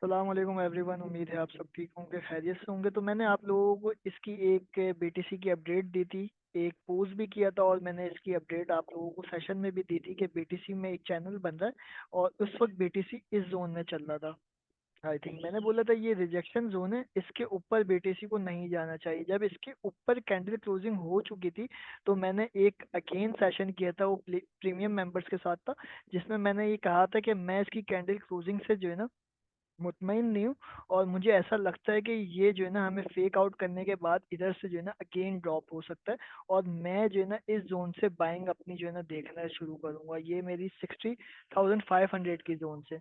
सलाम अलैकुम एवरीवन। उम्मीद है आप सब ठीक होंगे, खैरियत से होंगे। तो मैंने आप लोगों को इसकी एक बीटीसी की अपडेट दी थी, एक पोस्ट भी किया था, और मैंने इसकी अपडेट आप लोगों को सेशन में भी दी थी कि बीटीसी में एक चैनल बन रहा है और उस वक्त बीटीसी इस जोन में चल रहा था। आई थिंक मैंने बोला था ये रिजेक्शन जोन है, इसके ऊपर बीटीसी को नहीं जाना चाहिए। जब इसके ऊपर कैंडल क्लोजिंग हो चुकी थी तो मैंने एक अगेन सेशन किया था, वो प्रीमियम मेंबर्स के साथ था, जिसमें मैंने ये कहा था कि मैं इसकी कैंडल क्लोजिंग से जो है ना मुतमईन नहीं हूँ, और मुझे ऐसा लगता है कि ये जो है ना हमें फेक आउट करने के बाद इधर से जो है ना अगेन ड्रॉप हो सकता है, और मैं जो है ना इस जोन से बाइंग अपनी जो है ना देखना शुरू करूंगा। ये मेरी 60,500 की जोन से।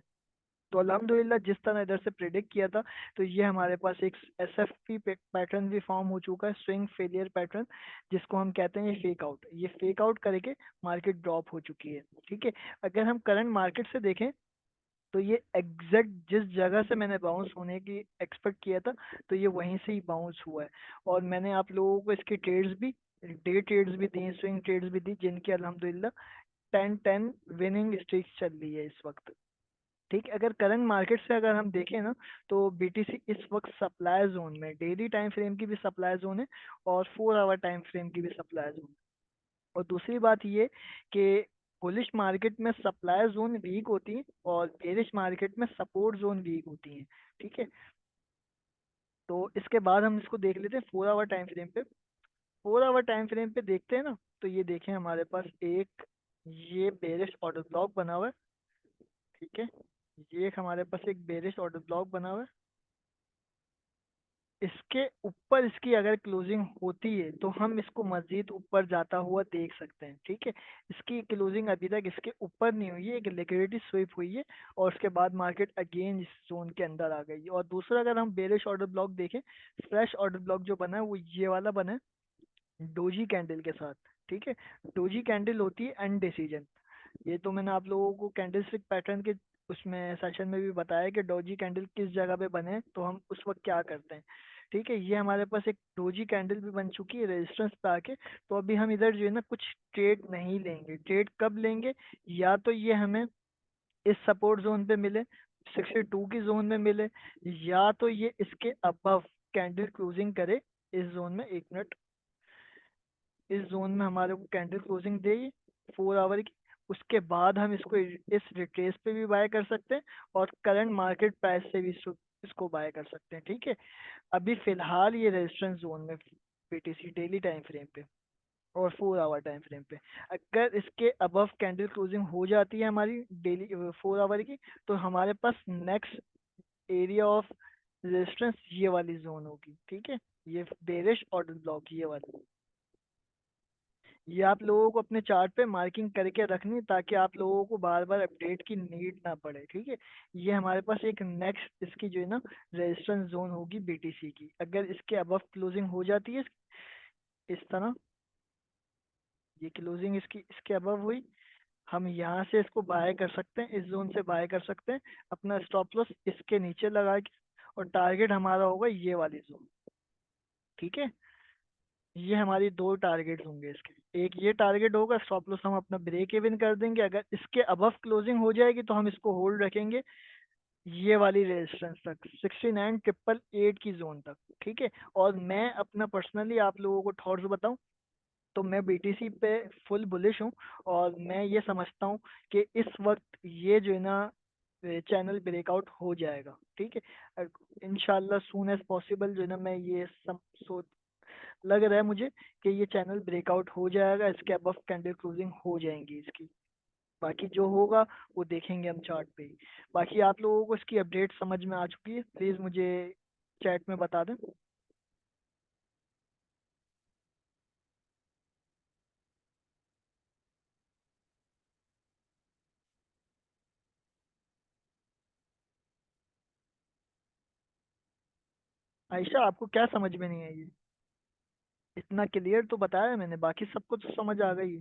तो अल्हम्दुलिल्लाह जिस तरह इधर से प्रिडिक्ट किया था, तो ये हमारे पास एक एसएफपी पैटर्न भी फॉर्म हो चुका है, स्विंग फेलियर पैटर्न, जिसको हम कहते हैं ये फेक आउट। ये फेक आउट करके मार्केट ड्रॉप हो चुकी है। ठीक है, अगर हम करंट मार्केट से देखें तो ये एग्जैक्ट जिस जगह से मैंने बाउंस होने की एक्सपेक्ट किया था, तो ये वहीं से ही बाउंस हुआ है। और मैंने आप लोगों को इसके ट्रेड्स भी, डे ट्रेड्स भी दिए, स्विंग ट्रेड्स भी दी, जिनकी अल्हम्दुलिल्लाह 10-10 विनिंग स्ट्रीक चल रही है इस वक्त। ठीक है, अगर करंट मार्केट से अगर हम देखें ना, तो बीटीसी इस वक्त सप्लाई जोन में, डेली टाइम फ्रेम की भी सप्लाई जोन है और 4 आवर टाइम फ्रेम की भी सप्लाई जोन है। और दूसरी बात ये कि बुलिश मार्केट में सप्लाई जोन वीक होती है और बेरिश मार्केट में सपोर्ट जोन वीक होती है। ठीक है, तो इसके बाद हम इसको देख लेते हैं 4 आवर टाइम फ्रेम पे। 4 आवर टाइम फ्रेम पे देखते हैं ना, तो ये देखें हमारे पास एक ये बेरिश ऑर्डर ब्लॉक बना हुआ है। ठीक है, ये एक हमारे पास एक बेरिश ऑर्डर ब्लॉक बना हुआ है। इसके ऊपर इसकी अगर क्लोजिंग होती है तो हम इसको मजीद ऊपर जाता हुआ देख सकते हैं। ठीक है, इसकी क्लोजिंग अभी तक इसके ऊपर नहीं हुई है, एक लिक्विडिटी स्वीप हुई है और उसके बाद मार्केट अगेन इस जोन के अंदर आ गई है। और दूसरा अगर हम बेरिश ऑर्डर ब्लॉक देखें, फ्रेश ऑर्डर ब्लॉक जो बना है वो ये वाला बना है डोजी कैंडल के साथ। ठीक है, डोजी कैंडल होती है अनडिसीजन। ये तो मैंने आप लोगों को कैंडल स्टिक पैटर्न के उसमें सेशन में भी बताया कि डोजी कैंडल किस जगह पे बने तो हम उस वक्त क्या करते हैं। ठीक है, ये हमारे पास एक डोजी कैंडल भी बन चुकी है रेजिस्टेंस पे आके। तो अभी हम इधर जो है ना कुछ ट्रेड नहीं लेंगे। ट्रेड कब लेंगे, या तो ये हमें इस सपोर्ट जोन पे मिले, 62 की जोन में मिले, या तो ये इसके अबव कैंडल क्लोजिंग करे इस जोन में। एक मिनट, इस जोन में हमारे को कैंडल क्लोजिंग दे 4 आवर की, उसके बाद हम इसको इस रिट्रेस पे भी बाय कर सकते हैं और करंट मार्केट प्राइस से भी इसको बाय कर सकते हैं। ठीक है, अभी फिलहाल ये रेजिस्टेंस जोन में बीटीसी डेली टाइम फ्रेम पे और 4 आवर टाइम फ्रेम पे। अगर इसके अबव कैंडल क्लोजिंग हो जाती है हमारी डेली 4 आवर की, तो हमारे पास नेक्स्ट एरिया ऑफ रेजिस्टेंस ये वाली जोन होगी। ठीक है, ये बेरिश ऑर्डर ब्लॉक ये वाली। ये आप लोगों को अपने चार्ट पे मार्किंग करके रखनी, ताकि आप लोगों को बार बार अपडेट की नीड ना पड़े। ठीक है, ये हमारे पास एक नेक्स्ट इसकी जो है ना रेजिस्टेंस जोन होगी बीटीसी की। अगर इसके अबव क्लोजिंग हो जाती है इस तरह, ये क्लोजिंग इसकी इसके अबव हुई, हम यहाँ से इसको बाय कर सकते हैं, इस जोन से बाय कर सकते हैं अपना स्टॉप लॉस इसके नीचे लगा के, और टारगेट हमारा होगा ये वाली जोन। ठीक है, ये हमारी दो टारगेट होंगे इसके। एक ये टारगेट होगा, स्टॉप लॉस हम अपना ब्रेक इवन कर देंगे। अगर इसके अबव क्लोजिंग हो जाएगी तो हम इसको होल्ड रखेंगे ये वाली रेजिस्टेंस तक, 69,888 की जोन तक। ठीक है, और मैं अपना पर्सनली आप लोगों को थॉट्स बताऊं, तो मैं बीटीसी पे फुल बुलिश हूँ। और मैं ये समझता हूँ कि इस वक्त ये जो है ना चैनल ब्रेकआउट हो जाएगा। ठीक है, इंशाल्लाह सून एज पॉसिबल जो है ना, मैं ये सब सोच लग रहा है मुझे कि ये चैनल ब्रेकआउट हो जाएगा, इसके अबव कैंडल क्लोजिंग हो जाएंगी इसकी। बाकी जो होगा वो देखेंगे हम चार्ट पे ही। बाकी आप लोगों को इसकी अपडेट समझ में आ चुकी है, प्लीज़ मुझे चैट में बता दें। आयशा, आपको क्या समझ में नहीं आई? इतना क्लियर तो बताया मैंने, बाकी सबको तो समझ आ गई।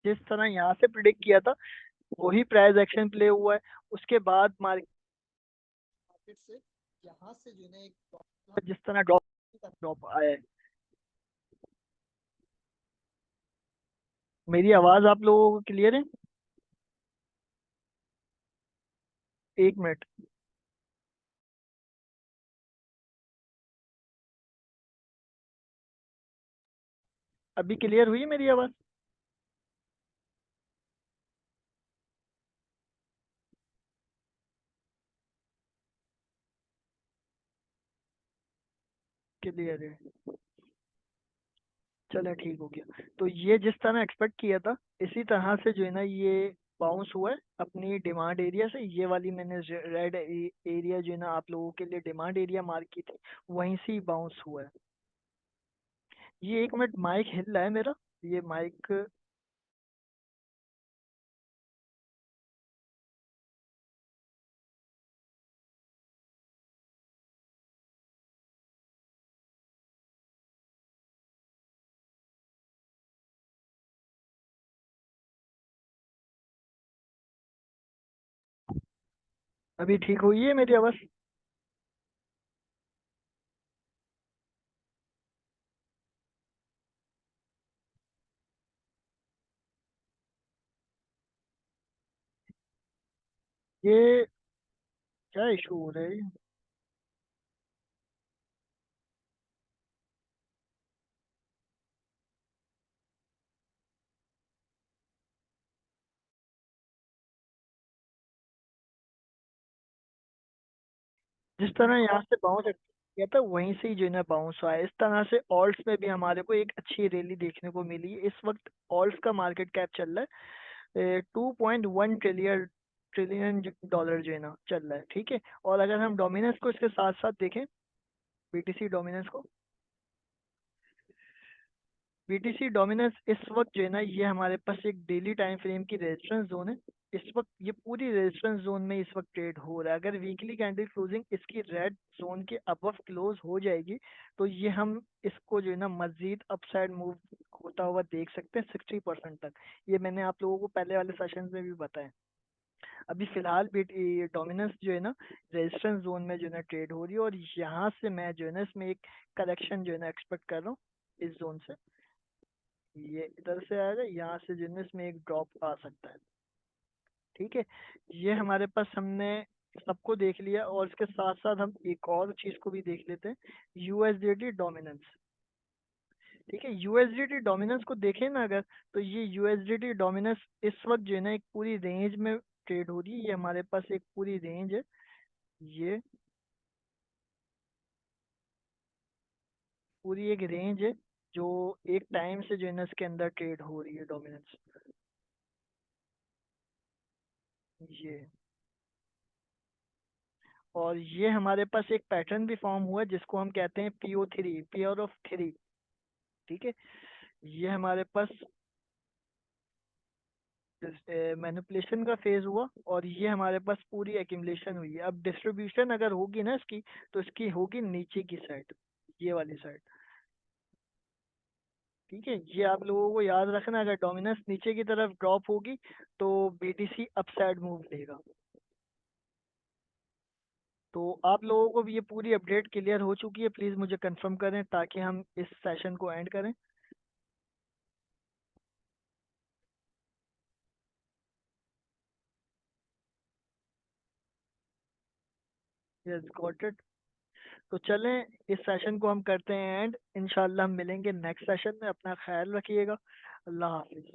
जिस तरह यहाँ से प्रिडिक्ट किया था वही प्राइस एक्शन प्ले हुआ है। उसके बाद मार्केट से यहाँ से जो है ना एक जिस तरह ड्रॉप ड्रॉप आया है। मेरी आवाज आप लोगों को क्लियर है? एक मिनट। अभी क्लियर हुई मेरी आवाज? क्लियर है। चलो ठीक हो गया। तो ये जिस तरह एक्सपेक्ट किया था इसी तरह से जो है ना ये बाउंस हुआ है अपनी डिमांड एरिया से। ये वाली मैंने रेड एरिया जो है ना आप लोगों के लिए डिमांड एरिया मार्क की थी, वहीं से ही बाउंस हुआ है। ये एक मिनट, माइक हिल रहा है मेरा। ये माइक अभी ठीक हुई है मेरी आवाज? ये क्या इशू हो रहा है? जिस तरह यहाँ से बाउंस किया था वहीं से ही जो है ना बाउंस हुआ है। इस तरह से ऑल्ट्स में भी हमारे को एक अच्छी रैली देखने को मिली है। इस वक्त ऑल्ट्स का मार्केट कैप चल रहा है 2.1 ट्रिलियन डॉलर जो है ना चल रहा है, ठीक है। और अगर हम डोमिनेंस को इसके साथ साथ देखें, बीटीसी डोमिनेंस को, बीटीसी डोमिनेंस इस वक्त जो है ना ये हमारे पास एक डेली टाइम फ्रेम की रेजिस्टेंस जोन है। इस वक्त ये पूरी रेजिस्टेंस जोन में इस वक्त ट्रेड हो रहा है। अगर वीकली कैंडल क्लोजिंग इसकी रेड जोन के अबव क्लोज हो जाएगी तो ये हम इसको जो है ना मजीद अपसाइड मूव होता हुआ देख सकते हैं 60% तक। ये मैंने आप लोगों को पहले वाले सेशन में भी बताया। अभी फिलहाल भी डोमिनेंस जो है ना रेजिस्टेंस जोन में जो है ना ट्रेड हो रही है, और यहाँ से मैं जो है ना इसमें एक करेक्शन जो है ना एक्सपेक्ट कर रहा हूँ इस जोन से। ये इधर से आएगा, यहाँ से जो है ना इसमें एक ड्रॉप आ सकता है, ठीक है। ये हमारे पास हमने सबको देख लिया, और इसके साथ साथ हम एक और चीज को भी देख लेते हैं, यूएसडीटी डोमिनेंस। ठीक है, यूएसडीटी डोमिनेंस को देखें ना अगर, तो ये यूएसडीटी डोमिनेंस इस वक्त जो है ना एक पूरी रेंज में ट्रेड हो रही है। ये हमारे पास एक पूरी रेंज है। ये पूरी एक रेंज है जो एक टाइम से जो है ना इसके अंदर ट्रेड हो रही है डोमिनेंस। ये और ये हमारे पास एक पैटर्न भी फॉर्म हुआ है जिसको हम कहते हैं PO3, पेयर ऑफ थ्री, ठीक है। ये हमारे पास मैनिपुलेशन का फेज हुआ, और ये हमारे पास पूरी एक्यूमुलेशन हुई है। अब डिस्ट्रीब्यूशन अगर होगी ना इसकी, तो इसकी होगी नीचे की साइड, ये वाली साइड, ठीक है। ये आप लोगों को याद रखना, अगर डोमिनेंस नीचे की तरफ ड्रॉप होगी तो बीटीसी अपसाइड मूव लेगा। तो आप लोगों को भी ये पूरी अपडेट क्लियर हो चुकी है, प्लीज़ मुझे कंफर्म करें ताकि हम इस सेशन को एंड करें। Yes got it. तो चलें इस सेशन को हम करते हैं एंड इंशाल्लाह हम मिलेंगे नेक्स्ट सेशन में। अपना ख्याल रखिएगा। अल्लाह हाफिज़।